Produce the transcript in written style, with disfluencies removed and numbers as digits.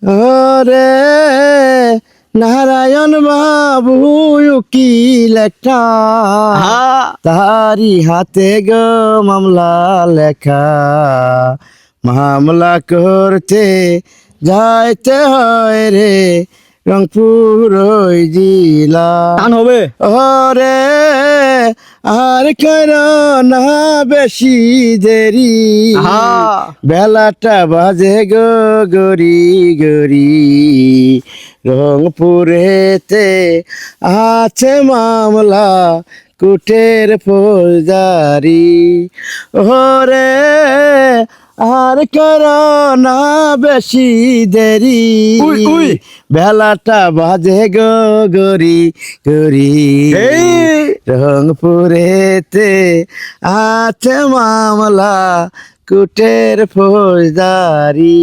ওরে নারায়ণ বাবু উকিল একটা, তাহারি হাতে গো মামলা লেখা। মামলা করতে যাইতে হয় রে রংপুর ওই জিলা। টান হবে। ওরে আর কর না বেশি দেরি, আহা বেলাটা বাজে গো গরি গরি। রংপুরেতে আছে মামলা কুটের ফৌজদারি। ওরে আর কর না বেশি দেরি, উই, উই। বেলাটা বাজে গো গরি গরি। এই রংপুরেতে আছে মামলা কুটের ফৌজদারি।